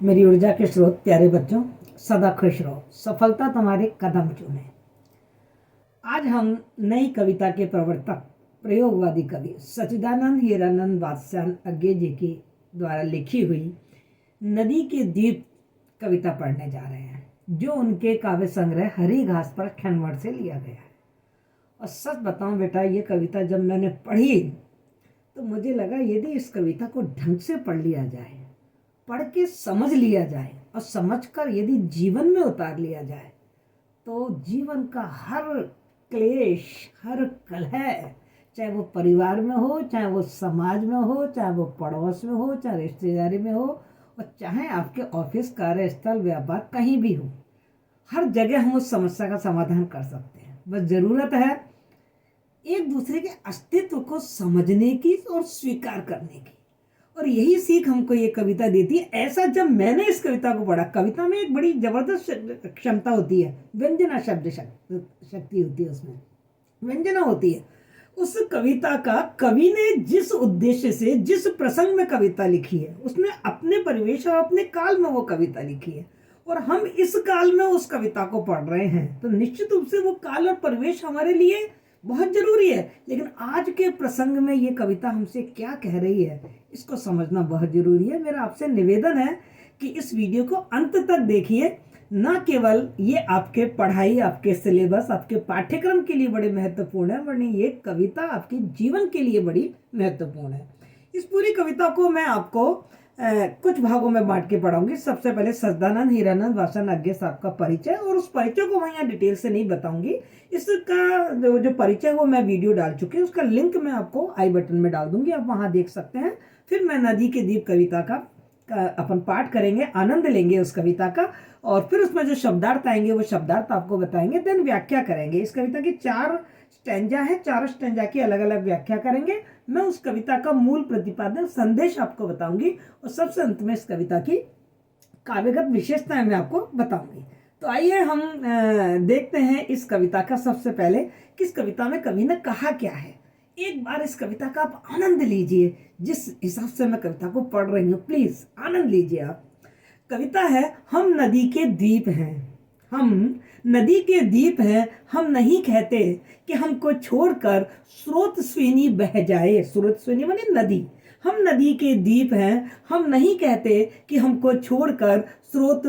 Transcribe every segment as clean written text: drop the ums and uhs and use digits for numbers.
मेरी ऊर्जा के स्रोत प्यारे बच्चों, सदा खुश रहो, सफलता तुम्हारे कदम चूमे। आज हम नई कविता के प्रवर्तक प्रयोगवादी कवि सच्चिदानंद हीरानंद वात्स्यायन अज्ञे जी की द्वारा लिखी हुई नदी के द्वीप कविता पढ़ने जा रहे हैं, जो उनके काव्य संग्रह हरी घास पर खनवर से लिया गया है। और सच बताऊं बेटा, ये कविता जब मैंने पढ़ी तो मुझे लगा यदि इस कविता को ढंग से पढ़ लिया जाए, पढ़ के समझ लिया जाए और समझकर यदि जीवन में उतार लिया जाए तो जीवन का हर क्लेश, हर कलह, चाहे वो परिवार में हो, चाहे वो समाज में हो, चाहे वो पड़ोस में हो, चाहे रिश्तेदारी में हो, और चाहे आपके ऑफिस, कार्यस्थल, व्यापार कहीं भी हो, हर जगह हम उस समस्या का समाधान कर सकते हैं। बस जरूरत है एक दूसरे के अस्तित्व को समझने की और स्वीकार करने की। और यही सीख हमको ये कविता देती है। ऐसा जब मैंने इस कविता को पढ़ा, कविता में एक बड़ी जबरदस्त क्षमता होती है, व्यंजना शब्द शक्ति होती है, उसमें व्यंजना होती है। उस कविता का कवि ने जिस उद्देश्य से, जिस प्रसंग में कविता लिखी है, उसने अपने परिवेश और अपने काल में वो कविता लिखी है, और हम इस काल में उस कविता को पढ़ रहे हैं, तो निश्चित रूप से वो काल और परिवेश हमारे लिए बहुत जरूरी है। लेकिन आज के प्रसंग में ये कविता हमसे क्या कह रही है, इसको समझना बहुत जरूरी है। मेरा आपसे निवेदन है कि इस वीडियो को अंत तक देखिए। न केवल ये आपके पढ़ाई, आपके सिलेबस, आपके पाठ्यक्रम के लिए बड़े महत्वपूर्ण है, वरना ये कविता आपके जीवन के लिए बड़ी महत्वपूर्ण है। इस पूरी कविता को मैं आपको कुछ भागों में बांट के पढ़ाऊंगी। सबसे पहले सच्चिदानंद हीरानंद वात्स्यायन अज्ञे साहब का परिचय, और उस परिचय को मैं यहाँ डिटेल से नहीं बताऊंगी। इसका जो परिचय वो मैं वीडियो डाल चुकी हूँ, उसका लिंक मैं आपको आई बटन में डाल दूंगी, आप वहां देख सकते हैं। फिर मैं नदी के द्वीप कविता का अपन पाठ करेंगे, आनंद लेंगे उस कविता का, और फिर उसमें जो शब्दार्थ आएंगे वो शब्दार्थ आपको बताएंगे, देन व्याख्या करेंगे। इस कविता की 4 स्टैंजा है, 4 स्टैंजा की अलग अलग व्याख्या करेंगे। मैं उस कविता का मूल प्रतिपादन, संदेश आपको बताऊंगी, और सबसे अंत में इस कविता की काव्यगत विशेषताएं मैं आपको बताऊंगी। तो आइए हम देखते हैं इस कविता का। सबसे पहले किस कविता में कवि ने कहा क्या है, एक बार इस कविता का आप आनंद लीजिए। जिस हिसाब से मैं कविता को पढ़ रही हूँ, प्लीज आनंद लीजिए आप। कविता है, हम नदी के द्वीप हैं, हम नदी के द्वीप हैं, हम नहीं कहते कि हमको छोड़कर स्रोत स्वेनी बह जाए। स्रोत स्वेनी माने नदी। हम नदी के द्वीप हैं, हम नहीं कहते कि हमको छोड़कर स्रोत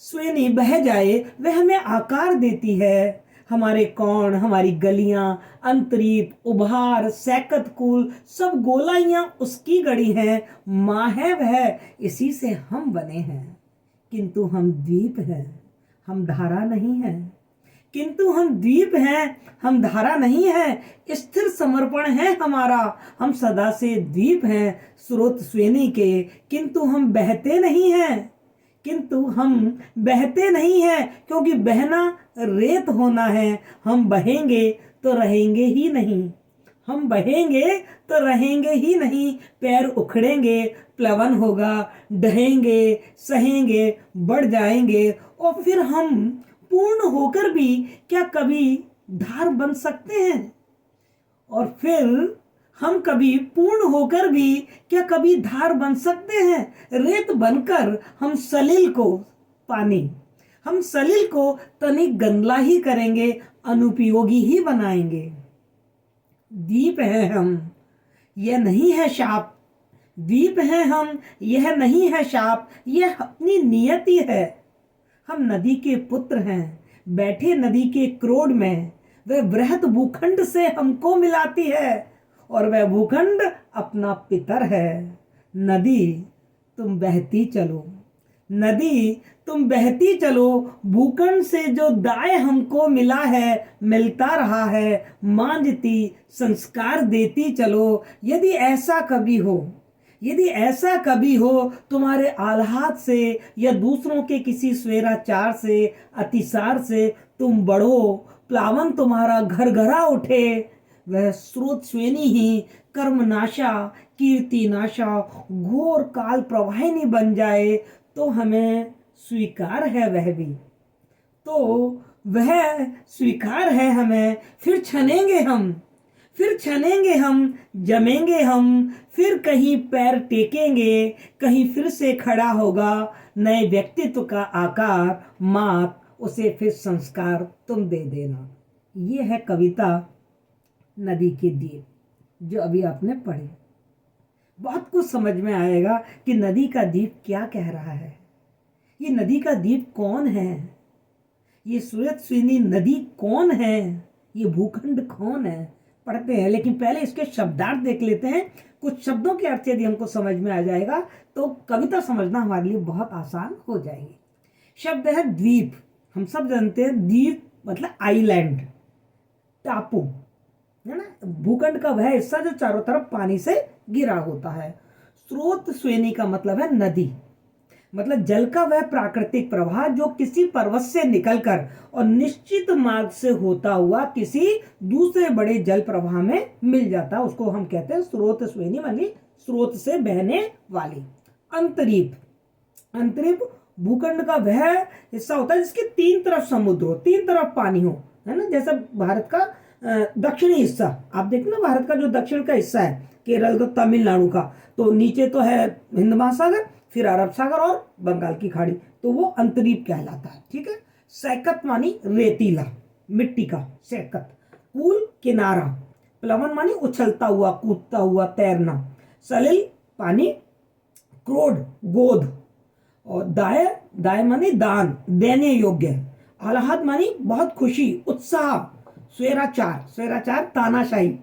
स्वेनी बह जाए। वह हमें आकार देती है, हमारे कौन, हमारी गलियां, अंतरीप, उभार, सैकत कुल, सब गोलाइयां उसकी गढ़ी हैं। माँ है वह, इसी से हम बने हैं, किंतु हम द्वीप हैं, हम धारा नहीं हैं। किंतु हम द्वीप हैं, हम धारा नहीं है। स्थिर समर्पण है हमारा, हम सदा से द्वीप हैं स्रोत स्वेनी के, किंतु हम बहते नहीं हैं। किंतु हम बहते नहीं हैं, क्योंकि बहना रेत होना है। हम बहेंगे तो रहेंगे ही नहीं, हम बहेंगे तो रहेंगे ही नहीं। पैर उखड़ेंगे, प्लवन होगा, ढहेंगे, सहेंगे, बढ़ जाएंगे, और फिर हम पूर्ण होकर भी क्या कभी धार बन सकते हैं? और फिर हम कभी पूर्ण होकर भी क्या कभी धार बन सकते हैं? रेत बनकर हम सलिल को, पानी, हम सलिल को तनिक गंदला ही करेंगे, अनुपयोगी ही बनाएंगे। द्वीप है हम, यह नहीं है शाप। द्वीप है हम, यह नहीं है शाप, यह अपनी नियति है। हम नदी के पुत्र हैं, बैठे नदी के क्रोड में। वह बृहत भूखंड से हमको मिलाती है, और वह भूखंड अपना पितर है। नदी तुम बहती चलो, नदी तुम बहती चलो, भूखंड से जो दाय हमको मिला है, मिलता रहा है, मांझती संस्कार देती चलो। यदि ऐसा कभी हो, यदि ऐसा कभी हो तुम्हारे आह्लाद से, या दूसरों के किसी स्वेराचार से, अतिसार से तुम बढ़ो, प्लावन तुम्हारा घर घरा उठे, वह स्रोत स्वेनी ही कर्मनाशा, कीर्तिनाशा, घोर काल प्रवाहिनी बन जाए, तो हमें स्वीकार है वह भी, तो वह स्वीकार है हमें। फिर छनेंगे हम, फिर छनेंगे हम, जमेंगे हम, फिर कहीं पैर टेकेंगे, कहीं फिर से खड़ा होगा नए व्यक्तित्व का आकार, मात उसे फिर संस्कार तुम दे देना। ये है कविता नदी के दीप जो अभी आपने पढ़ी। बहुत कुछ समझ में आएगा कि नदी का दीप क्या कह रहा है, ये नदी का दीप कौन है, ये सूरजस्विनी नदी कौन है, ये भूखंड कौन है, पढ़ते हैं। लेकिन पहले इसके शब्दार्थ देख लेते हैं। कुछ शब्दों के अर्थ यदि हमको समझ में आ जाएगा तो कविता समझना हमारे लिए बहुत आसान हो जाएगी। शब्द है द्वीप। हम सब जानते हैं द्वीप मतलब आइलैंड, टापू, है ना। भूखंड का वह हिस्सा जो चारों तरफ पानी से घिरा होता है। स्रोत स्वेनी का मतलब है नदी, मतलब जल का वह प्राकृतिक प्रवाह जो किसी पर्वत से निकलकर और निश्चित मार्ग से होता हुआ किसी दूसरे बड़े जल प्रवाह में मिल जाता है, उसको हम कहते हैं स्रोत स्वेनी, मानी स्रोत से बहने वाली। अंतरीप, अंतरीप भूखंड का वह हिस्सा होता है जिसके तीन तरफ समुद्र हो, तीन तरफ पानी हो, है ना। जैसा भारत का दक्षिणी हिस्सा, आप देखो ना, भारत का जो दक्षिण का हिस्सा है, केरल तो तमिलनाडु का, तो नीचे तो है हिंद महासागर, फिर अरब सागर और बंगाल की खाड़ी, तो वो अंतरीप कहलाता है। ठीक है। सैकत मानी रेतीला, मिट्टी का सैकत। कूल किनारा, प्लवन मानी उछलता हुआ, कूदता हुआ, तैरना। सलिल पानी, क्रोड गोद, और दाय, दाय मानी दान, देने योग्य। आह्लाद मानी बहुत खुशी, उत्साह। स्वेराचार, स्वेराचार तानाशाही,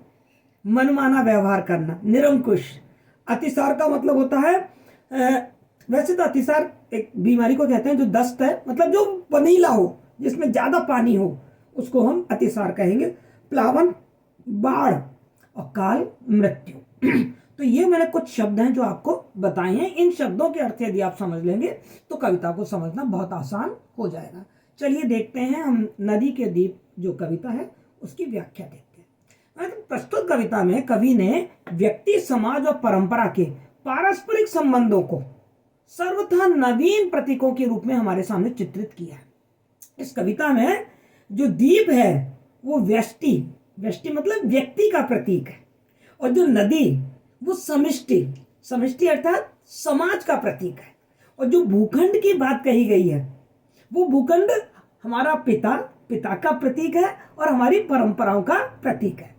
मनमाना व्यवहार करना, निरंकुश। अतिसार का मतलब होता है वैसे तो अतिसार एक बीमारी को कहते हैं जो दस्त है, मतलब जो पनीला हो, जिसमें ज्यादा पानी हो, उसको हम अतिसार कहेंगे। प्लावन बाढ़, और काल मृत्यु। तो ये मैंने कुछ शब्द हैं जो आपको बताए हैं। इन शब्दों के अर्थ यदि आप समझ लेंगे तो कविता को समझना बहुत आसान हो जाएगा। चलिए देखते हैं हम नदी के दीप जो कविता है उसकी व्याख्या देखते हैं। प्रस्तुत कविता में कवि ने व्यक्ति, समाज और परंपरा के पारस्परिक संबंधों को सर्वथा नवीन प्रतीकों के रूप में हमारे सामने चित्रित किया है। इस कविता में जो दीप है वो व्यष्टि, व्यष्टि मतलब व्यक्ति का प्रतीक है, और जो नदी वो समष्टि, समष्टि अर्थात समाज का प्रतीक है। और जो भूखंड की बात कही गई है वो भूखंड हमारा पिता, पिता का प्रतीक है और हमारी परंपराओं का प्रतीक है।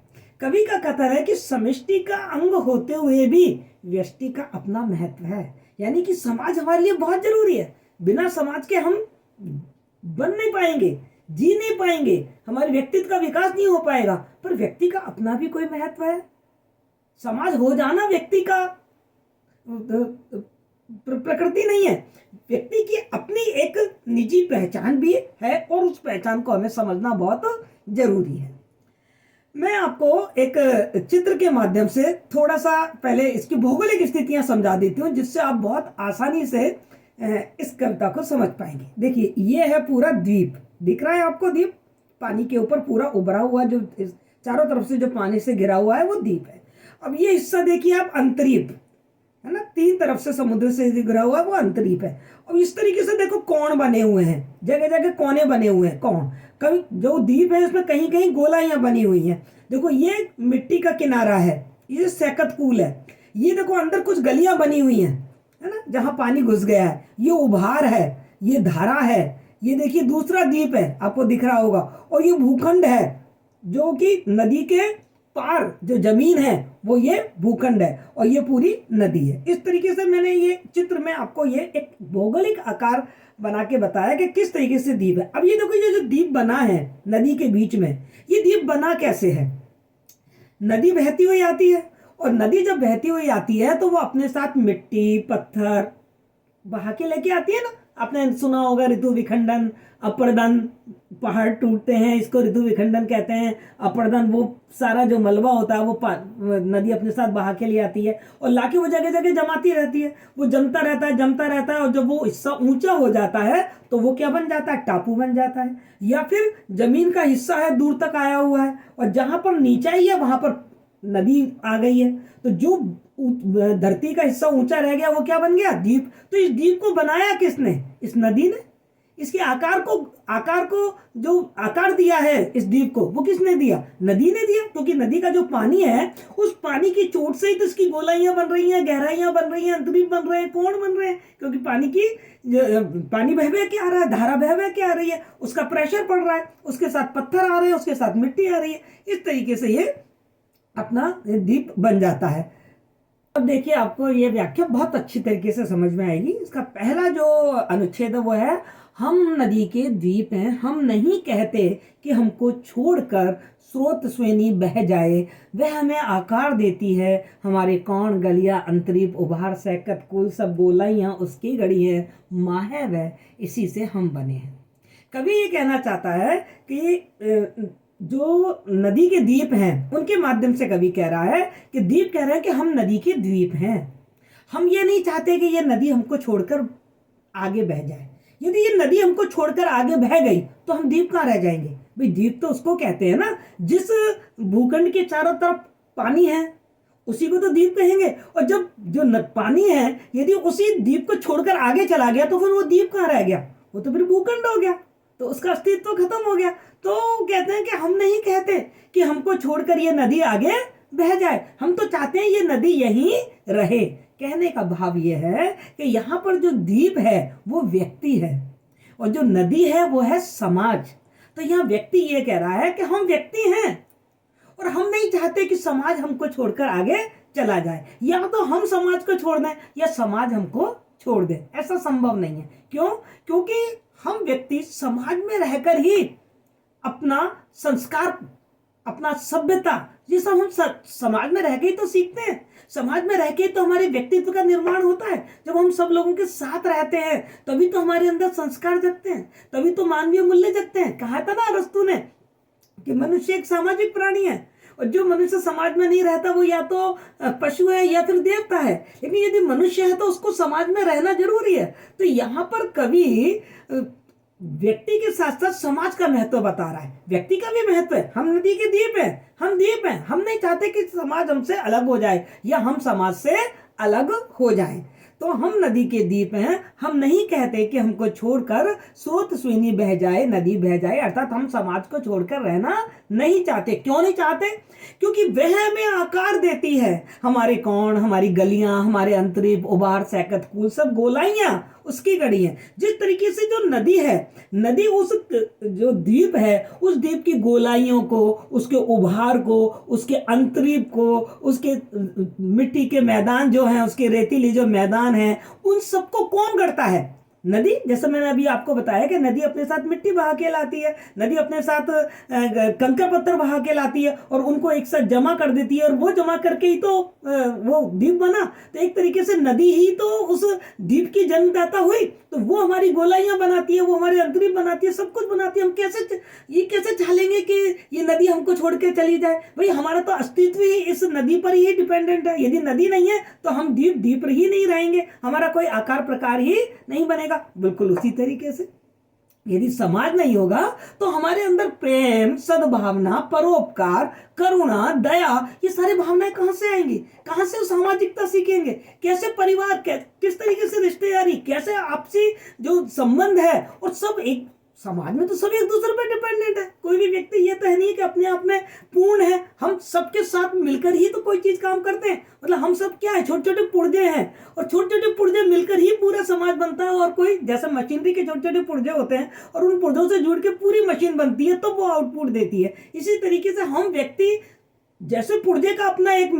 कवि का कथन है कि समष्टि का अंग होते हुए भी व्यष्टि का अपना महत्व है, यानी कि समाज हमारे लिए बहुत जरूरी है। बिना समाज के हम बन नहीं पाएंगे, जी नहीं पाएंगे, हमारे व्यक्तित्व का विकास नहीं हो पाएगा। पर व्यक्ति का अपना भी कोई महत्व है। समाज हो जाना व्यक्ति का प्रकृति नहीं है, व्यक्ति की अपनी एक निजी पहचान भी है और उस पहचान को हमें समझना बहुत जरूरी है। मैं आपको एक चित्र के माध्यम से थोड़ा सा पहले इसकी भौगोलिक स्थितियां समझा देती हूँ, जिससे आप बहुत आसानी से इस कविता को समझ पाएंगे। देखिए, ये है पूरा द्वीप, दिख रहा है आपको द्वीप, पानी के ऊपर पूरा उभरा हुआ, जो चारों तरफ से जो पानी से घिरा हुआ है वो द्वीप है। अब ये हिस्सा देखिए आप, अंतरीप है ना, तीन तरफ से समुद्र से घिरा हुआ है वो अंतरीप है। और इस तरीके से देखो कोण बने हुए हैं, जगह जगह कोने बने हुए हैं, कोण। कभी जो द्वीप है उसमें कहीं कहीं गोलाइयां बनी हुई हैं। देखो ये मिट्टी का किनारा है, ये सैकत कूल है, ये देखो अंदर कुछ गलियां बनी हुई हैं, है ना, जहां पानी घुस गया है, ये उभार है, ये धारा है, ये देखिए दूसरा द्वीप है, आपको दिख रहा होगा, और ये भूखंड है जो कि नदी के पार जो जमीन है वो ये भूखंड है, और ये पूरी नदी है। इस तरीके से मैंने ये चित्र में आपको ये एक भौगोलिक आकार बना के बताया कि किस तरीके से द्वीप है। अब ये देखो, ये जो द्वीप बना है नदी के बीच में, ये द्वीप बना कैसे है? नदी बहती हुई आती है, और नदी जब बहती हुई आती है तो वो अपने साथ मिट्टी, पत्थर बहा के लेके आती है ना। आपने सुना होगा ऋतु विखंडन, अपर्दन, पहाड़ टूटते हैं, इसको ऋतु विखंडन कहते हैं। अपर्दन वो सारा जो मलबा होता है वो नदी अपने साथ बहा के ले आती है और लाके वो जगह जगह जमाती रहती है, वो जमता रहता है, जमता रहता है, और जब वो हिस्सा ऊंचा हो जाता है तो वो क्या बन जाता है? टापू बन जाता है, या फिर जमीन का हिस्सा है दूर तक आया हुआ है, और जहां पर नीचाई है वहां पर नदी आ गई है, तो जो धरती का हिस्सा ऊंचा रह गया वो क्या बन गया? द्वीप। तो इस द्वीप को बनाया किसने? इस नदी ने। इसके आकार को जो आकार दिया है इस द्वीप को, वो किसने दिया? नदी ने दिया। क्योंकि नदी का जो पानी है, उस पानी की चोट से ही तो इसकी गोलाइयां बन रही हैं, गहराइयां बन रही हैं, अंतरीप बन रहे हैं, कोण बन रहे हैं। क्योंकि पानी बह बह के आ रहा है, धारा बह बह के आ रही है, उसका प्रेशर पड़ रहा है, उसके साथ पत्थर आ रहे हैं, उसके साथ मिट्टी आ रही है। इस तरीके से ये अपना द्वीप बन जाता है। अब देखिए, आपको ये व्याख्या बहुत अच्छी तरीके से समझ में आएगी। इसका पहला जो अनुच्छेद है वो है, हम नदी के द्वीप हैं, हम नहीं कहते कि हमको छोड़कर स्रोत स्वेनी बह जाए। वह हमें आकार देती है, हमारे कौन, गलिया, अंतरीप, उभार, सैकत, कुल सब गोलाइयाँ उसकी गढ़ी है, माँ है वह, इसी से हम बने हैं। कवि ये कहना चाहता है कि जो नदी के द्वीप हैं उनके माध्यम से कवि कह रहा है कि द्वीप कह रहे हैं कि हम नदी के द्वीप हैं। हम ये नहीं चाहते कि ये नदी हमको छोड़कर आगे बह जाए। यदि ये नदी हमको छोड़कर आगे बह गई तो हम द्वीप कहाँ रह जाएंगे? भाई, द्वीप तो उसको कहते हैं ना जिस भूखंड के चारों तरफ पानी है, उसी को तो द्वीप कहेंगे। और जब जो पानी है यदि उसी द्वीप को छोड़कर आगे चला गया तो फिर वो द्वीप कहाँ रह गया? वो तो फिर भूखंड हो गया, तो उसका अस्तित्व तो खत्म हो गया। तो कहते हैं कि हम नहीं कहते कि हमको छोड़कर ये नदी आगे बह जाए, हम तो चाहते हैं ये नदी यहीं रहे। कहने का भाव ये है कि यहाँ पर जो द्वीप है वो व्यक्ति है और जो नदी है वो है समाज। तो यहाँ व्यक्ति ये कह रहा है कि हम व्यक्ति हैं और हम नहीं चाहते कि समाज हमको छोड़कर आगे चला जाए। या तो हम समाज को छोड़ दें या समाज हमको छोड़ दे, ऐसा संभव नहीं है। क्यों? क्योंकि हम व्यक्ति समाज में रहकर ही अपना संस्कार, अपना सभ्यता, ये सब हम समाज में रह के ही तो सीखते हैं। समाज में रह के तो हमारे व्यक्तित्व का निर्माण होता है। जब हम सब लोगों के साथ रहते हैं तभी तो हमारे अंदर संस्कार जगते हैं, तभी तो मानवीय मूल्य जगते हैं। कहा था ना अरस्तु ने कि मनुष्य एक सामाजिक प्राणी है और जो मनुष्य समाज में नहीं रहता वो या तो पशु है या फिर देवता है। लेकिन यदि मनुष्य है तो उसको समाज में रहना जरूरी है। तो यहाँ पर कवि व्यक्ति के साथ साथ समाज का महत्व बता रहा है। व्यक्ति का भी महत्व है। हम नदी के द्वीप हैं, हम द्वीप हैं। हम नहीं चाहते कि समाज हमसे अलग हो जाए या हम समाज से अलग हो जाए। तो हम नदी के द्वीप हैं, हम नहीं कहते कि हमको छोड़कर स्रोत स्वेनी बह जाए, नदी बह जाए। अर्थात हम समाज को छोड़कर रहना नहीं चाहते। क्यों नहीं चाहते? क्योंकि वह हमें आकार देती है, हमारे कौन, हमारी गलियां, हमारे अंतरीप, उभार, सैकत, कुल सब गोलाइयां उसकी गढ़ी है। जिस तरीके से जो नदी है, नदी उस जो द्वीप है उस द्वीप की गोलाइयों को, उसके उभार को, उसके अंतरीप को, उसके मिट्टी के मैदान जो हैं, उसके रेतीली जो मैदान है, उन सबको कौन गढ़ता है? नदी। जैसे मैंने अभी आपको बताया कि नदी अपने साथ मिट्टी बहा के लाती है, नदी अपने साथ कंकड़ पत्थर बहा के लाती है और उनको एक साथ जमा कर देती है और वो जमा करके ही तो वो द्वीप बना। तो एक तरीके से नदी ही तो उस द्वीप की जन्मदाता हुई। तो वो हमारी गोलाइयां बनाती है, वो हमारे अंतरिप बनाती है, सब कुछ बनाती है। हम कैसे चाहेंगे कि ये नदी हमको छोड़ के चली जाए? भाई, हमारा तो अस्तित्व ही इस नदी पर ही डिपेंडेंट है। यदि नदी नहीं है तो हम द्वीप ही नहीं रहेंगे, हमारा कोई आकार प्रकार ही नहीं बनेगा। बिल्कुल उसी तरीके से यदि समाज नहीं होगा तो हमारे अंदर प्रेम, सद्भावना, परोपकार, करुणा, दया, ये सारी भावनाएं कहां से आएंगी? कहां से सामाजिकता सीखेंगे? कैसे परिवार, किस तरीके से रिश्तेदारी, कैसे आपसी जो संबंध है? और सब एक समाज में तो सब एक दूसरे पर डिपेंडेंट है। कोई भी व्यक्ति ये तो है नहीं कि अपने आप में पूर्ण है। हम सबके साथ मिलकर ही तो कोई चीज काम करते हैं। मतलब हम सब क्या है, छोटे छोटे पुर्जे हैं और छोटे छोटे पुर्जे मिलकर ही पूरा समाज बनता है। और कोई जैसे मशीनरी के छोटे छोटे पुर्जे होते हैं और उन पुर्जों से जुड़ के पूरी मशीन बनती है, तो वो आउटपुट देती है। इसी तरीके से हम व्यक्ति, जैसे पुर्जे का अपना एक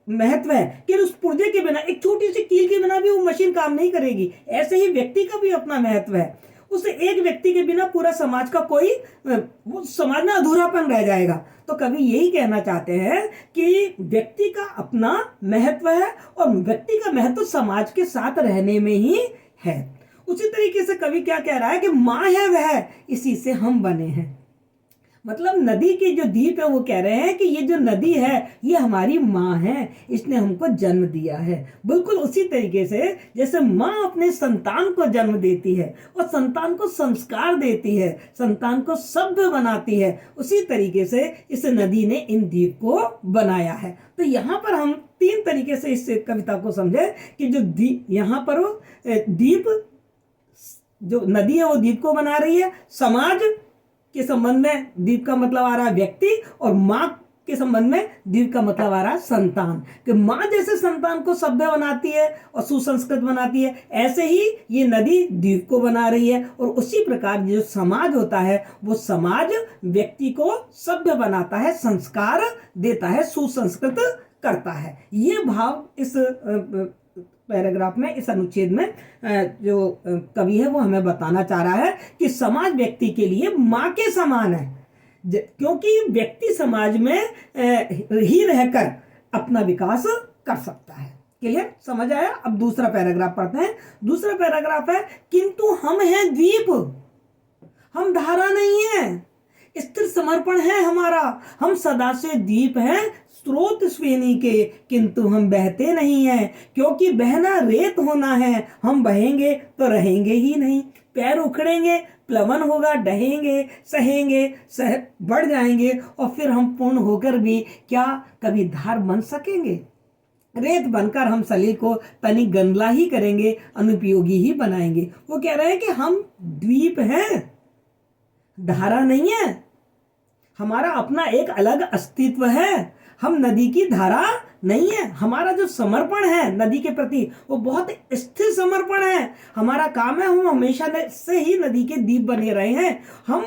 महत्व है कि उस पुर्जे के बिना, एक छोटी सी कील के बिना भी वो मशीन काम नहीं करेगी, ऐसे ही व्यक्ति का भी अपना महत्व है। उस एक व्यक्ति के बिना पूरा समाज का कोई, वो समाज में अधूरापन रह जाएगा। तो कवि यही कहना चाहते हैं कि व्यक्ति का अपना महत्व है और व्यक्ति का महत्व समाज के साथ रहने में ही है। उसी तरीके से कवि क्या कह रहा है कि माँ है वह, इसी से हम बने हैं। मतलब नदी के जो द्वीप है वो कह रहे हैं कि ये जो नदी है ये हमारी माँ है, इसने हमको जन्म दिया है। बिल्कुल उसी तरीके से जैसे माँ अपने संतान को जन्म देती है और संतान को संस्कार देती है, संतान को सभ्य बनाती है, उसी तरीके से इस नदी ने इन द्वीप को बनाया है। तो यहाँ पर हम तीन तरीके से इस कविता को समझे कि जो यहाँ पर द्वीप जो नदी है वो द्वीप को बना रही है। समाज के संबंध में द्वीप का मतलब आ रहा है व्यक्ति, और माँ के संबंध में द्वीप का मतलब आ रहा है संतान। कि माँ जैसे संतान को सभ्य बनाती है और सुसंस्कृत बनाती है, ऐसे ही ये नदी द्वीप को बना रही है। और उसी प्रकार जो समाज होता है वो समाज व्यक्ति को सभ्य बनाता है, संस्कार देता है, सुसंस्कृत करता है। ये भाव इस पैराग्राफ में, इस अनुच्छेद में जो कवि है वो हमें बताना चाह रहा है कि समाज व्यक्ति के लिए माँ के समान है, क्योंकि व्यक्ति समाज में ही रहकर अपना विकास कर सकता है। क्लियर, समझ आया? अब दूसरा पैराग्राफ पढ़ते हैं। दूसरा पैराग्राफ है, किंतु हम हैं द्वीप, हम धारा नहीं है, स्थिर समर्पण है हमारा, हम सदा से द्वीप हैं स्रोत स्वेनी के, किंतु हम बहते नहीं हैं, क्योंकि बहना रेत होना है, हम बहेंगे तो रहेंगे ही नहीं। पैर उखड़ेंगे, प्लवन होगा, डहेंगे, सहेंगे, बढ़ जाएंगे, और फिर हम पूर्ण होकर भी क्या कभी धार बन सकेंगे? रेत बनकर हम शरीर को तनिक गंदला ही करेंगे, अनुपयोगी ही बनाएंगे। वो कह रहे हैं कि हम द्वीप हैं, धारा नहीं है, हमारा अपना एक अलग अस्तित्व है, हम नदी की धारा नहीं है। हमारा जो समर्पण है नदी के प्रति वो बहुत स्थिर समर्पण है। हमारा काम है, हम हमेशा से ही नदी के द्वीप बने रहे हैं। हम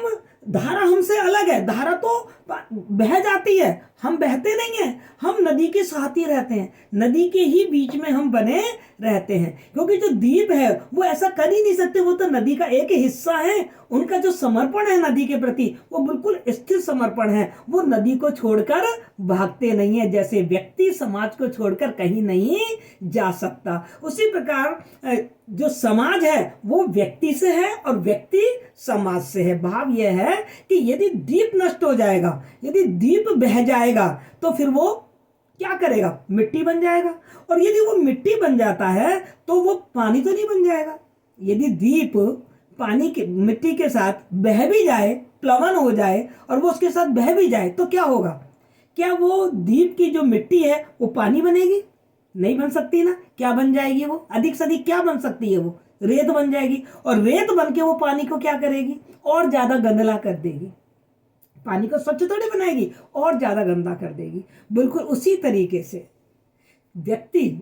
धारा हमसे अलग है, धारा तो बह जाती है, हम बहते नहीं हैं, हम नदी के साथ ही रहते हैं, नदी के ही बीच में हम बने रहते हैं। क्योंकि जो द्वीप है वो ऐसा कर ही नहीं सकते, वो तो नदी का एक हिस्सा है। उनका जो समर्पण है नदी के प्रति वो बिल्कुल स्थिर समर्पण है, वो नदी को छोड़कर भागते नहीं है। जैसे व्यक्ति समाज को छोड़कर कहीं नहीं जा सकता, उसी प्रकार जो समाज है वो व्यक्ति से है और व्यक्ति समाज से है। भाव यह है कि यदि द्वीप नष्ट हो जाएगा, यदि द्वीप बह जाएगा, तो फिर वो क्या करेगा? मिट्टी बन जाएगा। और यदि वो मिट्टी बन जाता है तो वो पानी तो नहीं बन जाएगा। यदि द्वीप पानी के मिट्टी के साथ बह भी जाए, प्लवन हो जाए और वो उसके साथ बह भी जाए, तो क्या होगा? क्या वो द्वीप की जो मिट्टी है वो पानी बनेगी? नहीं बन सकती ना। क्या बन जाएगी वो? अधिक से अधिक क्या बन सकती है? वो रेत बन जाएगी। और रेत बन के वो पानी को क्या करेगी? और ज्यादा गंदला कर देगी। पानी को स्वच्छ थोड़ी बनाएगी, और ज्यादा गंदा कर देगी। बिल्कुल उसी तरीके से व्यक्ति,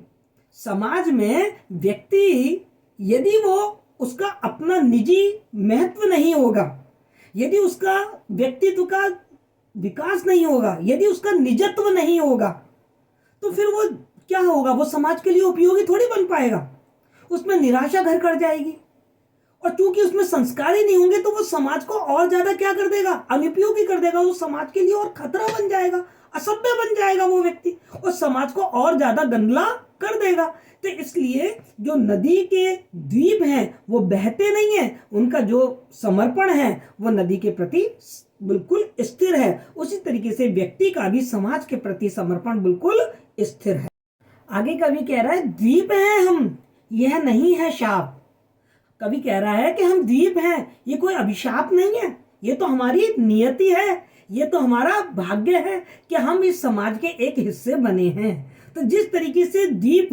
समाज में व्यक्ति यदि वो उसका अपना निजी महत्व नहीं होगा, यदि उसका व्यक्तित्व का विकास नहीं होगा, यदि उसका निजत्व नहीं होगा, तो फिर वो क्या होगा? वो समाज के लिए उपयोगी थोड़ी बन पाएगा। उसमें निराशा घर कर जाएगी। और चूंकि उसमें संस्कार ही नहीं होंगे तो वो समाज को और ज्यादा क्या कर देगा? अनुपयोगी कर देगा। वो समाज के लिए और खतरा बन जाएगा, असभ्य बन जाएगा वो व्यक्ति, और समाज को और ज्यादा गंदला कर देगा। तो इसलिए जो नदी के द्वीप हैं वो बहते नहीं हैं, उनका जो समर्पण है वो नदी के प्रति बिल्कुल स्थिर है। उसी तरीके से व्यक्ति का भी समाज के प्रति समर्पण बिल्कुल स्थिर है। आगे कवि कह रहा है, द्वीप हैं हम, यह नहीं है शाप। कवि कह रहा है कि हम द्वीप हैं, ये कोई अभिशाप नहीं है, ये तो हमारी नियति है, ये तो हमारा भाग्य है कि हम इस समाज के एक हिस्से बने हैं। तो जिस तरीके से द्वीप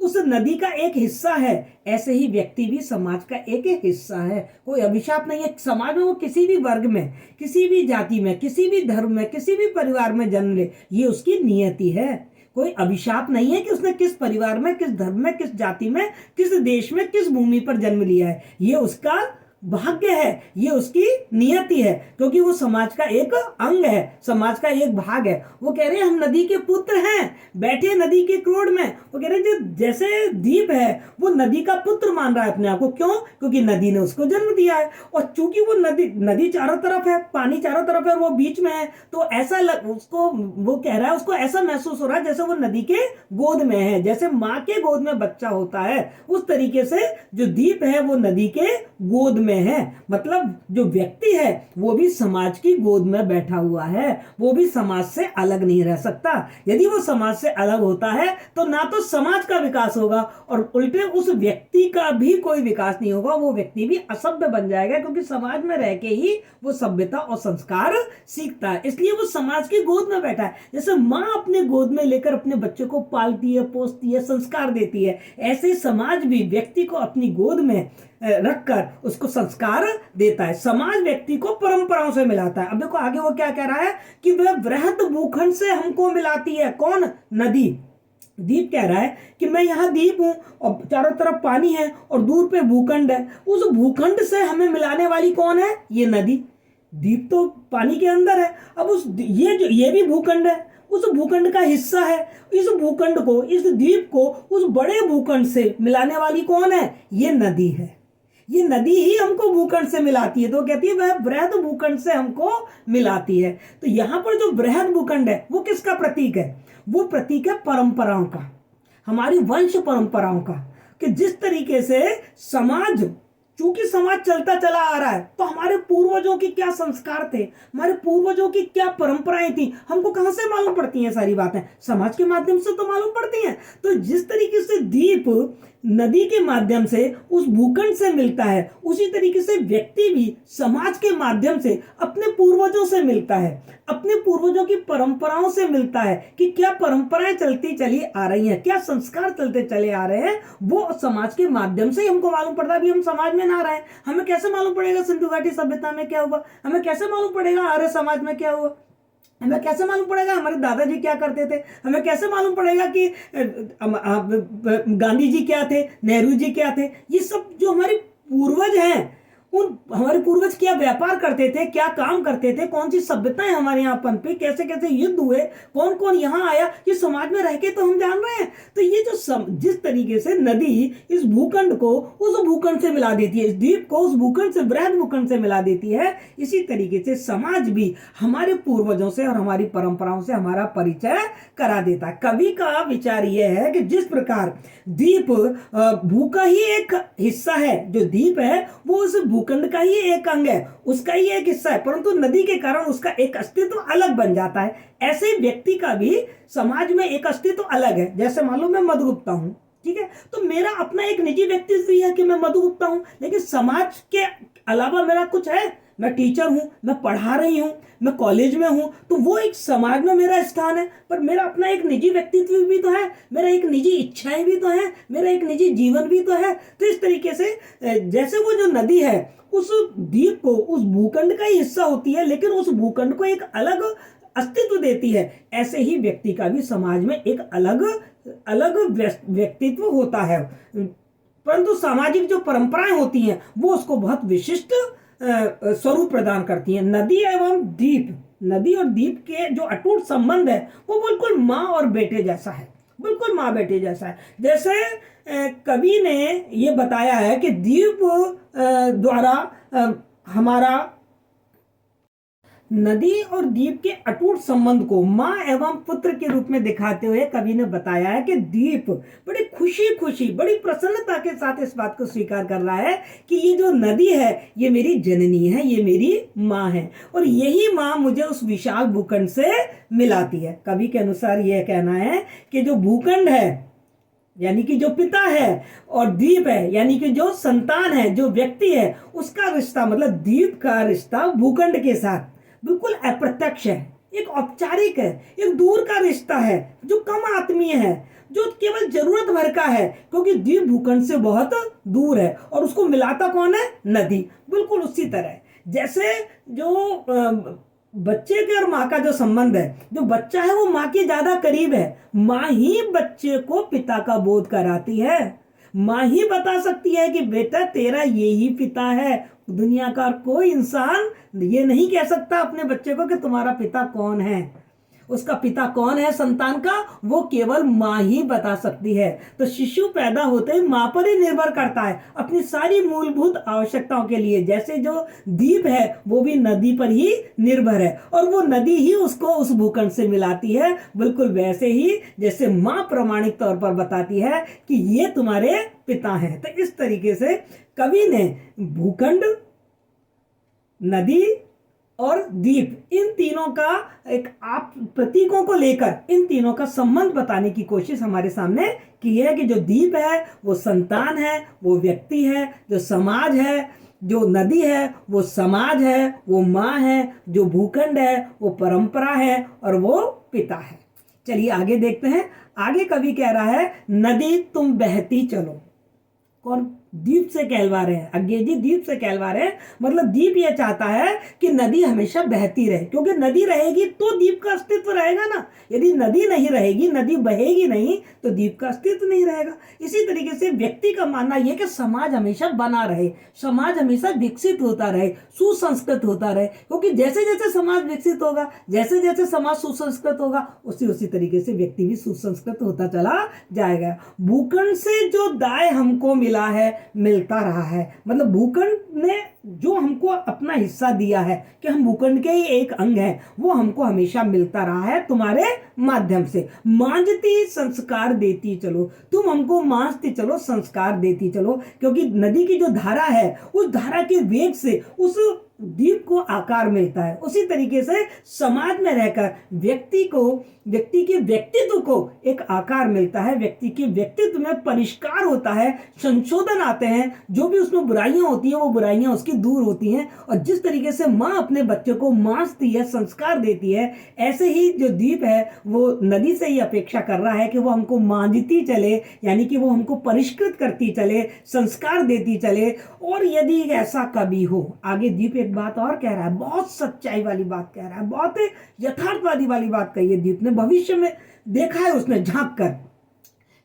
उस नदी का एक हिस्सा है, ऐसे ही व्यक्ति भी समाज का एक हिस्सा है। कोई अभिशाप नहीं है। समाज में वो किसी भी वर्ग में, किसी भी जाति में, किसी भी धर्म में, किसी भी परिवार में जन्म ले, ये उसकी नियति है। कोई अभिशाप नहीं है कि उसने किस परिवार में, किस धर्म में, किस जाति में, किस देश में, किस भूमि पर जन्म लिया है। ये उसका भाग्य है, ये उसकी नियति है, क्योंकि वो समाज का एक अंग है, समाज का एक भाग है। वो कह रहे हैं हम नदी के पुत्र हैं, बैठे नदी के क्रोध में। वो कह रहे हैं जो जैसे द्वीप है वो नदी का पुत्र मान रहा है अपने आप को। क्यों? क्योंकि नदी ने उसको जन्म दिया है। और चूंकि वो नदी चारों तरफ है, पानी चारों तरफ है, वो बीच में है, तो ऐसा उसको, वो कह रहा है, उसको ऐसा महसूस हो रहा है जैसे वो नदी के गोद में है। जैसे माँ के गोद में बच्चा होता है, उस तरीके से जो द्वीप है वो नदी के गोद में गए हैं, मतलब जो व्यक्ति है वो भी समाज की गोद में बैठा हुआ है, वो भी समाज से अलग नहीं रह सकता। यदि वो समाज से अलग होता है तो ना तो समाज का विकास होगा और उल्टे उस व्यक्ति का भी कोई विकास नहीं होगा, वो व्यक्ति भी असभ्य बन जाएगा, क्योंकि समाज में रह के ही वो सभ्यता और संस्कार सीखता है। इसलिए वो समाज की गोद में बैठा है। जैसे माँ अपने गोद में लेकर अपने बच्चे को पालती है, पोसती है, संस्कार देती है, ऐसे समाज भी व्यक्ति को अपनी गोद में रखकर उसको संस्कार देता है। समाज व्यक्ति को परंपराओं से मिलाता है। अब देखो आगे वो क्या कह रहा है कि वह वृहद भूखंड से हमको मिलाती है। कौन? नदी। दीप कह रहा है कि मैं यहाँ दीप हूं और चारों तरफ पानी है और दूर पे भूखंड है। उस भूखंड से हमें मिलाने वाली कौन है? ये नदी। दीप तो पानी के अंदर है। अब ये भी भूखंड है, उस भूखंड का हिस्सा है। इस भूखंड को, इस द्वीप को उस बड़े भूखंड से मिलाने वाली कौन है? ये नदी है। ये नदी ही हमको भूखंड से मिलाती है। तो कहती है वह बृहद भूखंड से हमको मिलाती है। तो यहां पर जो बृहद भूखंड है वो किसका प्रतीक है? वो प्रतीक है परंपराओं का, हमारी वंश परंपराओं का। कि जिस तरीके से समाज, चूंकि समाज चलता चला आ रहा है, तो हमारे पूर्वजों के क्या संस्कार थे, हमारे पूर्वजों की क्या परंपराएं थी, हमको कहां से मालूम पड़ती हैं? सारी बातें समाज के माध्यम से तो मालूम पड़ती हैं। तो जिस तरीके से दीप नदी के माध्यम से उस भूखंड से मिलता है, उसी तरीके से व्यक्ति भी समाज के माध्यम से अपने पूर्वजों से मिलता है, अपने पूर्वजों की परंपराओं से मिलता है कि क्या परंपराएं चलती चली आ रही हैं, क्या संस्कार चलते चले आ रहे हैं, वो समाज के माध्यम से ही हमको मालूम पड़ता है। अभी हम समाज में ना रहे, हमें कैसे मालूम पड़ेगा सिंधु घाटी सभ्यता में क्या हुआ? हमें कैसे मालूम पड़ेगा आर्य समाज में क्या हुआ? हमें कैसे मालूम पड़ेगा हमारे दादाजी क्या करते थे? हमें कैसे मालूम पड़ेगा कि गांधी जी क्या थे, नेहरू जी क्या थे? ये सब जो हमारे पूर्वज हैं, उन हमारे पूर्वज क्या व्यापार करते थे, क्या काम करते थे, कौन सी सभ्यताएं हमारे यहाँ पनपी, कैसे कैसे युद्ध हुए, कौन कौन यहाँ आया, ये समाज में रह के तो हम जान रहे हैं। तो ये जो जिस तरीके से नदी इस भूखंड को उस भूखंड से मिला देती है, इस द्वीप को उस भूखंड से, बृहद भूखंड से मिला देती है, इसी तरीके से समाज भी हमारे पूर्वजों से और हमारी परंपराओं से हमारा परिचय करा देता है। कवि का विचार यह है कि जिस प्रकार द्वीप भू का ही एक हिस्सा है, जो द्वीप है वो उस भूखंड का ही एक अंग है, उसका ही एक हिस्सा है, परंतु नदी के कारण उसका एक अस्तित्व अलग बन जाता है। ऐसे ही व्यक्ति का भी समाज में एक अस्तित्व अलग है। जैसे मान लो मैं मधुगुप्ता हूं, ठीक है, तो मेरा अपना एक निजी व्यक्तित्व है कि मैं मधुगुप्ता हूं, लेकिन समाज के अलावा मेरा कुछ है। मैं टीचर हूं, मैं पढ़ा रही हूं, मैं कॉलेज में हूं, तो वो एक समाज में मेरा स्थान है, पर मेरा अपना एक निजी व्यक्तित्व भी तो है, मेरा एक निजी इच्छाएं भी तो है, मेरा एक निजी जीवन भी तो है। तो इस तरीके से जैसे वो जो नदी है उस द्वीप को, उस भूखंड का ही हिस्सा होती है, लेकिन उस भूखंड को एक अलग अस्तित्व देती है, ऐसे ही व्यक्ति का भी समाज में एक अलग अलग व्यक्तित्व होता है। परंतु सामाजिक जो परंपराएं होती हैं वो उसको बहुत विशिष्ट स्वरूप प्रदान करती हैं। नदी एवं द्वीप, नदी और द्वीप के जो अटूट संबंध है वो बिल्कुल माँ और बेटे जैसा है, बिल्कुल माँ बेटे जैसा है। जैसे कवि ने ये बताया है कि द्वीप द्वारा हमारा नदी और द्वीप के अटूट संबंध को माँ एवं पुत्र के रूप में दिखाते हुए कवि ने बताया है कि द्वीप बड़ी खुशी खुशी, बड़ी प्रसन्नता के साथ इस बात को स्वीकार कर रहा है कि ये जो नदी है ये मेरी जननी है, ये मेरी माँ है, और यही माँ मुझे उस विशाल भूखंड से मिलाती है। कवि के अनुसार यह कहना है कि जो भूखंड है यानी कि जो पिता है, और द्वीप है यानी कि जो संतान है, जो व्यक्ति है, उसका रिश्ता, मतलब द्वीप का रिश्ता भूखंड के साथ बिल्कुल अप्रत्यक्ष है, एक औपचारिक है, एक दूर का रिश्ता है, जो कम आत्मीय है, जो केवल जरूरत भर का है, क्योंकि द्वीप भूखंड से बहुत दूर है और उसको मिलाता कौन है? नदी। बिल्कुल उसी तरह जैसे जो बच्चे के और माँ का जो संबंध है, जो बच्चा है वो माँ के ज्यादा करीब है, माँ ही बच्चे को पिता का बोध कराती है, माँ ही बता सकती है कि बेटा तेरा यही पिता है, दुनिया का कोई इंसान ये नहीं कह सकता अपने बच्चे को कि तुम्हारा पिता कौन है। उसका पिता कौन है संतान का, वो केवल माँ ही बता सकती है। तो शिशु पैदा होते ही माँ पर ही निर्भर करता है अपनी सारी मूलभूत आवश्यकताओं के लिए। जैसे जो द्वीप है वो भी नदी पर ही निर्भर है और वो नदी ही उसको उस भूखंड से मिलाती है, बिल्कुल वैसे ही जैसे माँ प्रमाणिक तौर पर बताती है कि ये तुम्हारे पिता हैं। तो इस तरीके से कवि ने भूखंड, नदी और द्वीप, इन तीनों का एक आप प्रतीकों को लेकर इन तीनों का संबंध बताने की कोशिश हमारे सामने की है कि जो द्वीप है वो संतान है, वो व्यक्ति है, जो समाज है, जो नदी है वो समाज है, वो माँ है, जो भूखंड है वो परंपरा है और वो पिता है। चलिए आगे देखते हैं। आगे कवि कह रहा है, नदी तुम बहती चलो। कौन द्वीप से कहलवा रहे हैं? अंग्रेजी द्वीप से कहलवा रहे हैं। मतलब द्वीप यह चाहता है कि नदी हमेशा बहती रहे, क्योंकि नदी रहेगी तो द्वीप का अस्तित्व रहेगा ना। यदि नदी नहीं रहेगी, नदी बहेगी नहीं, तो द्वीप का अस्तित्व नहीं रहेगा। इसी तरीके से व्यक्ति का मानना यह कि समाज हमेशा बना रहे, समाज हमेशा विकसित होता रहे, सुसंस्कृत होता रहे, क्योंकि जैसे जैसे समाज विकसित होगा, जैसे जैसे समाज सुसंस्कृत होगा, उसी तरीके से व्यक्ति भी सुसंस्कृत होता चला जाएगा। भूखंड से जो दाय हमको मिला है मिलता रहा है, मतलब भूखंड ने जो हमको अपना हिस्सा दिया है कि हम भूखंड के ही एक अंग हैं, वो हमको हमेशा मिलता रहा है तुम्हारे माध्यम से। मांझती संस्कार देती चलो, तुम हमको मांझती चलो, संस्कार देती चलो, क्योंकि नदी की जो धारा है उस धारा के वेग से उस द्वीप को आकार मिलता है। उसी तरीके से समाज में रहकर व्यक्ति के व्यक्तित्व को एक आकार मिलता है, व्यक्ति के व्यक्तित्व में परिष्कार होता है, संशोधन आते हैं, जो भी उसमें बुराइयां होती हैं वो बुराइयां उसकी दूर होती हैं। और जिस तरीके से माँ अपने बच्चों को मांझती है, संस्कार देती है, ऐसे ही जो द्वीप है वो नदी से ही अपेक्षा कर रहा है कि वो हमको मांझती चले, यानी कि वो हमको परिष्कृत करती चले, संस्कार देती चले। और यदि ऐसा कभी हो, आगे द्वीप एक बात और कह रहा है, बहुत सच्चाई वाली बात कह रहा है, बहुत यथार्थवादी वाली बात कही है द्वीप ने। भविष्य में देखा है उसने झांक कर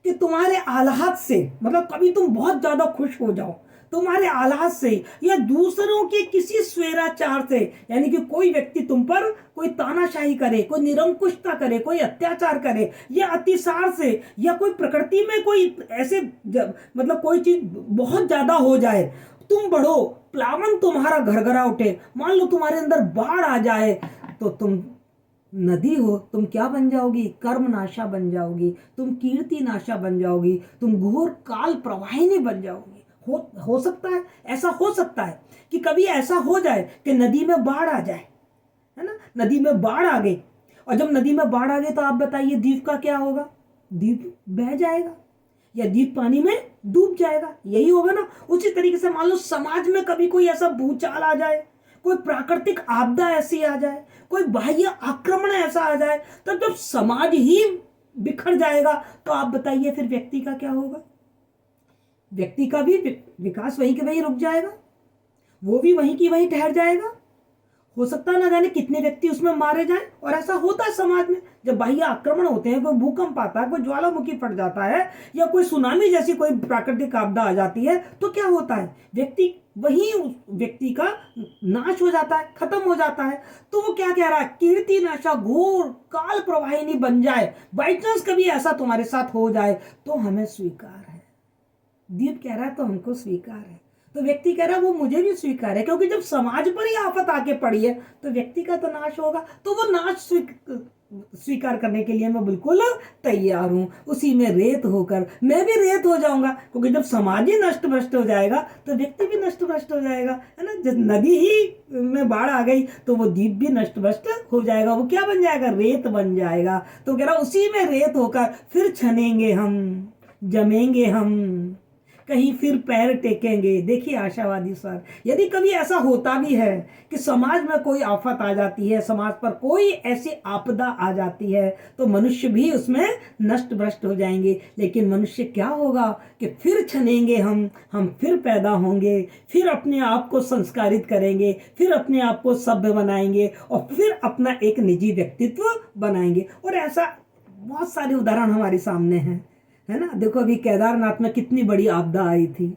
कि तुम्हारे आह्लाद से, मतलब कभी तुम बहुत ज्यादा खुश हो जाओ, तुम्हारे आह्लाद से या दूसरों के किसी स्वेराचार से, यानी कि कोई व्यक्ति तुम पर कोई तानाशाही करे, कोई निरंकुशता करे, कोई अत्याचार करे, या अतिसार से, या कोई प्रकृति में कोई ऐसे मतलब कोई चीज बहुत ज्यादा हो जाए, तुम बढ़ो, प्लावन तुम्हारा घरघरा उठे, मान लो तुम्हारे अंदर बाढ़ आ जाए, तो तुम नदी हो, तुम क्या बन जाओगी? कर्मनाशा बन जाओगी, तुम कीर्ति नाशा बन जाओगी, तुम घोर काल प्रवाहिनी बन जाओगी। हो सकता है, ऐसा हो सकता है कि कभी ऐसा हो जाए कि नदी में बाढ़ आ जाए, है ना, नदी में बाढ़ आ गई, और जब नदी में बाढ़ आ गई तो आप बताइए द्वीप का क्या होगा? द्वीप बह जाएगा या द्वीप पानी में डूब जाएगा, यही होगा ना। उसी तरीके से मान लो समाज में कभी कोई ऐसा भूचाल आ जाए, कोई प्राकृतिक आपदा ऐसी आ जाए, कोई बाह्य आक्रमण ऐसा आ जाए, तो जब समाज ही बिखर जाएगा तो आप बताइए फिर व्यक्ति का क्या होगा? व्यक्ति का भी विकास वहीं के वहीं रुक जाएगा, वो भी वहीं की वहीं ठहर जाएगा। हो सकता है ना जाने कितने व्यक्ति उसमें मारे जाएं। और ऐसा होता है समाज में, जब बाह्य आक्रमण होते हैं, कोई भूकंप आता है, कोई ज्वालामुखी फट जाता है, या कोई सुनामी जैसी कोई प्राकृतिक आपदा आ जाती है, तो क्या होता है? व्यक्ति का नाश हो जाता है, खत्म हो जाता है। तो वो क्या कह रहा है? कीर्ति नाशा, घोर काल प्रवाहिनी बन जाए। बाई चांस कभी ऐसा तुम्हारे साथ हो जाए तो हमें स्वीकार है। द्वीप कह रहा है तो हमको स्वीकार है, तो व्यक्ति कह रहा है वो मुझे भी स्वीकार है, क्योंकि जब समाज पर ही आफत आके पड़ी है तो व्यक्ति का तो नाश होगा, तो वो नाश स्वीकार करने के लिए मैं बिल्कुल तैयार हूं। उसी में रेत होकर मैं भी रेत हो जाऊंगा, क्योंकि जब समाज ही नष्ट भ्रष्ट हो जाएगा तो व्यक्ति भी नष्ट भ्रष्ट हो जाएगा, है ना। जब नदी ही में बाढ़ आ गई तो वो द्वीप भी नष्ट भ्रष्ट हो जाएगा, वो क्या बन जाएगा? रेत बन जाएगा। तो कह रहा उसी में रेत होकर फिर छनेंगे हम, जमेंगे हम, कहीं फिर पैर टेकेंगे। देखिए आशावादी स्वर, यदि कभी ऐसा होता भी है कि समाज में कोई आफत आ जाती है, समाज पर कोई ऐसी आपदा आ जाती है, तो मनुष्य भी उसमें नष्ट भ्रष्ट हो जाएंगे। लेकिन मनुष्य क्या होगा कि फिर छनेंगे हम फिर पैदा होंगे, फिर अपने आप को संस्कारित करेंगे, फिर अपने आप को सभ्य बनाएंगे और फिर अपना एक निजी व्यक्तित्व बनाएंगे। और ऐसा बहुत सारे उदाहरण हमारे सामने हैं, है ना। देखो अभी केदारनाथ में कितनी बड़ी आपदा आई थी,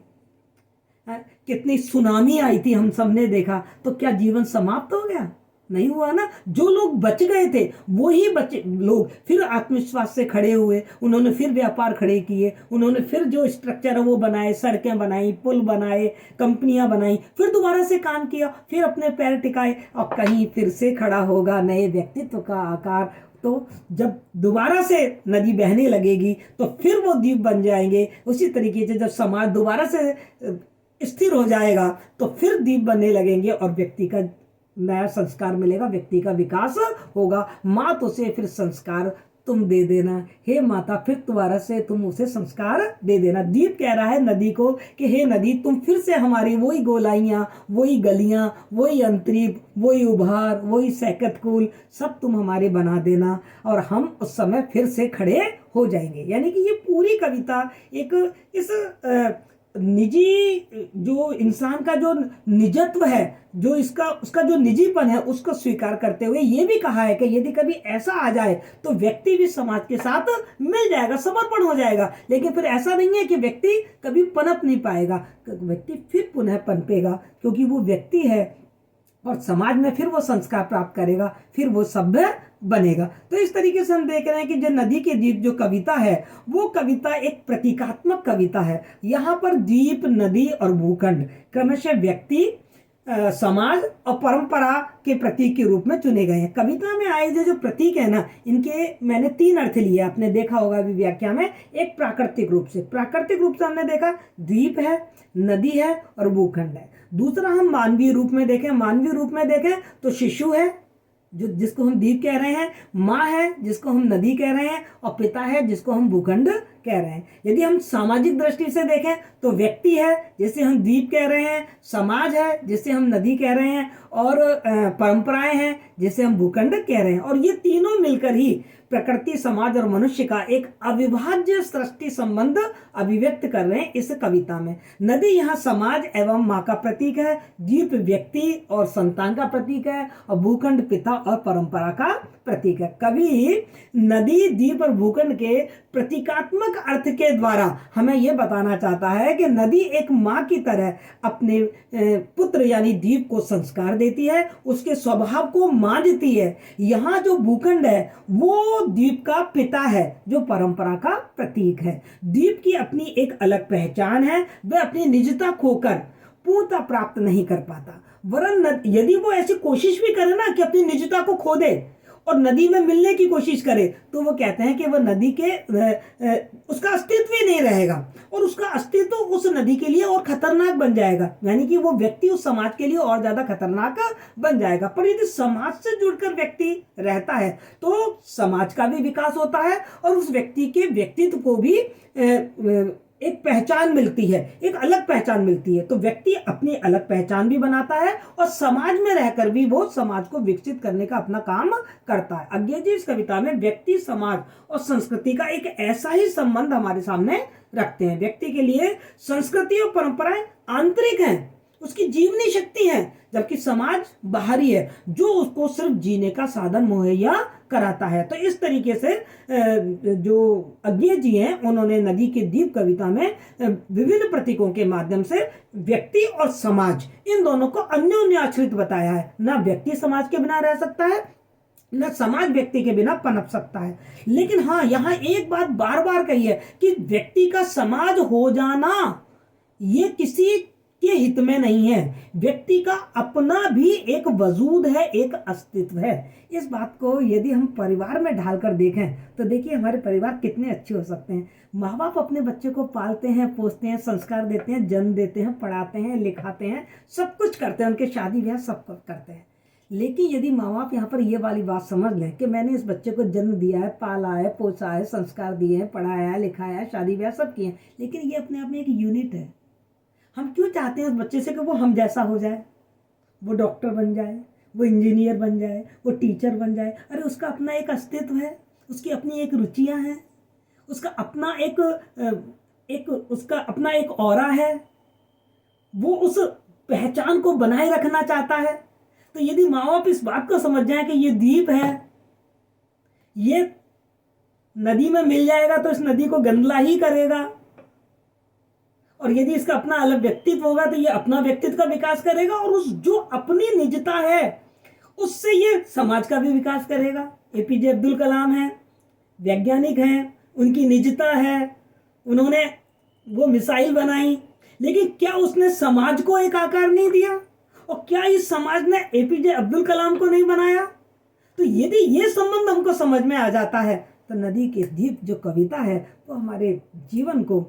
कितनी सुनामी आई थी, हम सबने देखा। तो क्या जीवन समाप्त हो गया? नहीं हुआ ना। जो लोग बच गए थे वही बचे लोग फिर आत्मविश्वास से खड़े हुए, उन्होंने फिर व्यापार खड़े किए, उन्होंने फिर जो स्ट्रक्चर है वो बनाए, सड़कें बनाई, पुल बनाए, कंपनियां बनाई, फिर दोबारा से काम किया, फिर अपने पैर टिकाए, और कहीं फिर से खड़ा होगा नए व्यक्तित्व का आकार। तो जब दोबारा से नदी बहने लगेगी तो फिर वो द्वीप बन जाएंगे। उसी तरीके से जब समाज दोबारा से स्थिर हो जाएगा तो फिर द्वीप बनने लगेंगे और व्यक्ति का नया संस्कार मिलेगा, व्यक्ति का विकास होगा। माँ तो से फिर संस्कार तुम दे देना, हे माता फिर दोबारा से तुम उसे संस्कार दे देना। दीप कह रहा है नदी को कि हे नदी तुम फिर से हमारी वही गोलाइयाँ, वही गलियाँ, वही अंतरीप, वही उभार, वही सैकत कुल सब तुम हमारे बना देना और हम उस समय फिर से खड़े हो जाएंगे। यानी कि ये पूरी कविता एक इस निजी जो इंसान का जो निजत्व है, जो इसका उसका जो निजीपन है उसको स्वीकार करते हुए ये भी कहा है कि यदि कभी ऐसा आ जाए तो व्यक्ति भी समाज के साथ मिल जाएगा, समर्पण हो जाएगा। लेकिन फिर ऐसा नहीं है कि व्यक्ति कभी पनप नहीं पाएगा, व्यक्ति फिर पुनः पनपेगा क्योंकि वो व्यक्ति है और समाज में फिर वो संस्कार प्राप्त करेगा, फिर वो सभ्य बनेगा। तो इस तरीके से हम देख रहे हैं कि जो नदी के द्वीप जो कविता है वो कविता एक प्रतीकात्मक कविता है। यहाँ पर द्वीप, नदी और भूखंड क्रमशः व्यक्ति, समाज और परंपरा के प्रतीक के रूप में चुने गए हैं। कविता में आए जो प्रतीक है ना, इनके मैंने 3 अर्थ लिए, आपने देखा होगा अभी व्याख्या में। एक प्राकृतिक रूप से हमने देखा द्वीप है, नदी है और भूखंड है। दूसरा हम मानवीय रूप में देखें तो शिशु है जो जिसको हम द्वीप कह रहे हैं, माँ है जिसको हम नदी कह रहे हैं और पिता है जिसको हम भूखंड कह रहे हैं। यदि हम सामाजिक दृष्टि से देखें तो व्यक्ति है जिसे हम द्वीप कह रहे हैं, समाज है जिसे हम नदी कह रहे हैं और परंपराएं हैं जिसे हम भूखंड कह रहे हैं। और ये तीनों मिलकर ही प्रकृति, समाज और मनुष्य का एक अविभाज्य सृष्टि संबंध अभिव्यक्त कर रहे हैं इस कविता में। नदी यहाँ समाज एवं माँ का प्रतीक है, द्वीप व्यक्ति और संतान का प्रतीक है और भूखंड पिता और परंपरा का प्रतीक है। कवि नदी, द्वीप और भूखंड के प्रतीकात्मक अर्थ के द्वारा हमें यह बताना चाहता है कि नदी एक माँ की तरह अपने पुत्र यानी द्वीप को संस्कार देती है, उसके स्वभाव को मानती है। यहाँ जो भूखंड है वो द्वीप का पिता है जो परंपरा का प्रतीक है। द्वीप की अपनी एक अलग पहचान है, वह अपनी निजता खोकर पूर्णता प्राप्त नहीं कर पाता। वरन यदि वो ऐसी कोशिश भी करे ना कि अपनी निजता को खो दे और नदी में मिलने की कोशिश करे तो वो कहते हैं कि वह नदी के उसका अस्तित्व ही नहीं रहेगा और उसका अस्तित्व उस नदी के लिए और खतरनाक बन जाएगा, यानी कि वो व्यक्ति उस समाज के लिए और ज्यादा खतरनाक बन जाएगा। पर यदि समाज से जुड़कर व्यक्ति रहता है तो समाज का भी विकास होता है और उस व्यक्ति के व्यक्तित्व को भी एक पहचान मिलती है, एक अलग पहचान मिलती है। तो व्यक्ति अपनी अलग पहचान भी बनाता है और समाज में रहकर भी वो समाज को विकसित करने का अपना काम करता है। अज्ञे जी इस कविता में व्यक्ति, समाज और संस्कृति का एक ऐसा ही संबंध हमारे सामने रखते हैं। व्यक्ति के लिए संस्कृति और परंपराएं आंतरिक हैं, उसकी जीवनी शक्ति है, जबकि समाज बाहरी है जो उसको सिर्फ जीने का साधन मुहैया कराता है। तो इस तरीके से जो अज्ञे जी हैं उन्होंने नदी के द्वीप कविता में विभिन्न प्रतीकों के माध्यम से व्यक्ति और समाज इन दोनों को अन्योन्याश्रित बताया है। ना व्यक्ति समाज के बिना रह सकता है, न समाज व्यक्ति के बिना पनप सकता है। लेकिन हाँ, यहाँ एक बात बार बार कही है कि व्यक्ति का समाज हो जाना ये किसी के हित में नहीं है। व्यक्ति का अपना भी एक वजूद है, एक अस्तित्व है। इस बात को यदि हम परिवार में ढालकर देखें तो देखिए हमारे परिवार कितने अच्छे हो सकते हैं। माँ बाप अपने बच्चे को पालते हैं, पोसते हैं, संस्कार देते हैं, जन्म देते हैं, पढ़ाते हैं, लिखाते हैं, सब कुछ करते हैं, उनके शादी ब्याह सब कुछ करते हैं। लेकिन यदि माँ बाप यहाँ पर ये वाली बात समझ लें कि मैंने इस बच्चे को जन्म दिया है, पाला है, पोसा है, संस्कार दिए हैं, पढ़ाया है, लिखाया है, शादी ब्याह सब किए हैं, लेकिन ये अपने आप में एक यूनिट है। हम क्यों चाहते हैं उस बच्चे से कि वो हम जैसा हो जाए, वो डॉक्टर बन जाए, वो इंजीनियर बन जाए, वो टीचर बन जाए? अरे उसका अपना एक अस्तित्व है, उसकी अपनी एक रुचियां हैं, उसका अपना उसका अपना एक ऑरा है, वो उस पहचान को बनाए रखना चाहता है। तो यदि माँ बाप इस बात को समझ जाए कि ये द्वीप है, ये नदी में मिल जाएगा तो इस नदी को गंदला ही करेगा, और यदि इसका अपना अलग व्यक्तित्व होगा तो ये अपना व्यक्तित्व का विकास करेगा और उस जो अपनी निजता है उससे ये समाज का भी विकास करेगा। एपीजे अब्दुल कलाम हैं, वैज्ञानिक हैं, उनकी निजता है, उन्होंने वो मिसाइल बनाई, लेकिन क्या उसने समाज को एक आकार नहीं दिया? और क्या इस समाज ने एपीजे अब्दुल कलाम को नहीं बनाया? तो यदि ये संबंध हमको समझ में आ जाता है तो नदी के दीप जो कविता है वो हमारे जीवन को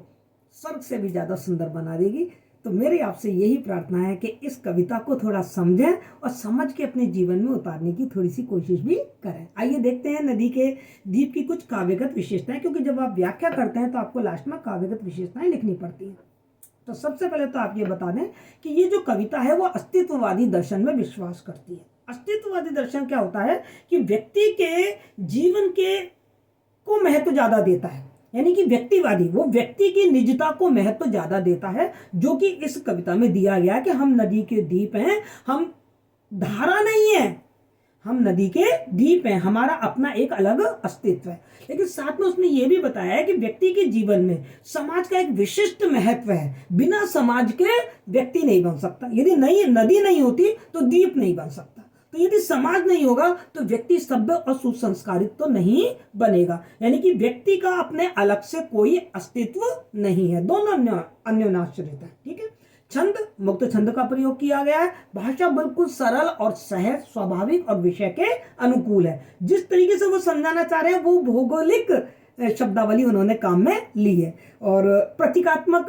स्वर्ग से भी ज़्यादा सुंदर बना देगी। तो मेरी आपसे यही प्रार्थना है कि इस कविता को थोड़ा समझें और समझ के अपने जीवन में उतारने की थोड़ी सी कोशिश भी करें। आइए देखते हैं नदी के दीप की कुछ काव्यगत विशेषताएं, क्योंकि जब आप व्याख्या करते हैं तो आपको लास्ट में काव्यगत विशेषताएं लिखनी पड़ती हैं। तो सबसे पहले तो आप ये बता दें कि ये जो कविता है वो अस्तित्ववादी दर्शन में विश्वास करती है। अस्तित्ववादी दर्शन क्या होता है कि व्यक्ति के जीवन के को महत्व ज्यादा देता है, यानी कि व्यक्तिवादी, वो व्यक्ति की निजता को महत्व ज्यादा देता है, जो कि इस कविता में दिया गया कि हम नदी के दीप हैं, हम धारा नहीं है, हम नदी के दीप हैं, हमारा अपना एक अलग अस्तित्व है। लेकिन साथ में उसने ये भी बताया है कि व्यक्ति के जीवन में समाज का एक विशिष्ट महत्व है, बिना समाज के व्यक्ति नहीं बन सकता। यदि नदी नहीं होती तो दीप नहीं बन सकता, तो यदि समाज नहीं होगा तो व्यक्ति सभ्य और सुसंस्कारित तो नहीं बनेगा। यानी कि व्यक्ति का अपने अलग से कोई अस्तित्व नहीं है, दोनों अन्योन्याश्रित है। ठीक है। छंद, मुक्त छंद का प्रयोग किया गया है। भाषा बिल्कुल सरल और सहज, स्वाभाविक और विषय के अनुकूल है। जिस तरीके से वो समझाना चाह रहे हैं वो भौगोलिक शब्दावली उन्होंने काम में ली है। और प्रतीकात्मक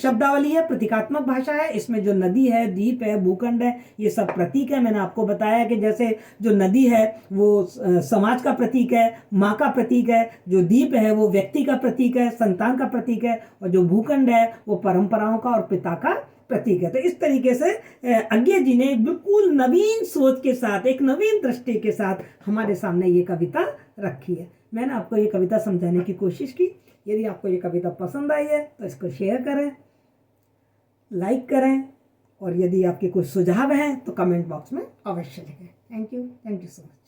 शब्दावली है, प्रतीकात्मक भाषा है। इसमें जो नदी है, द्वीप है, भूखंड है, ये सब प्रतीक है। मैंने आपको बताया कि जैसे जो नदी है वो समाज का प्रतीक है, माँ का प्रतीक है, जो द्वीप है वो व्यक्ति का प्रतीक है, संतान का प्रतीक है, और जो भूखंड है वो परंपराओं का और पिता का प्रतीक है। तो इस तरीके से अज्ञे जी ने बिल्कुल नवीन सोच के साथ, एक नवीन दृष्टि के साथ हमारे सामने ये कविता रखी है। मैंने आपको ये कविता समझाने की कोशिश की। यदि आपको ये कविता पसंद आई है तो इसको शेयर करें, लाइक करें, और यदि आपके कुछ सुझाव हैं तो कमेंट बॉक्स में अवश्य लिखें। Thank you so much.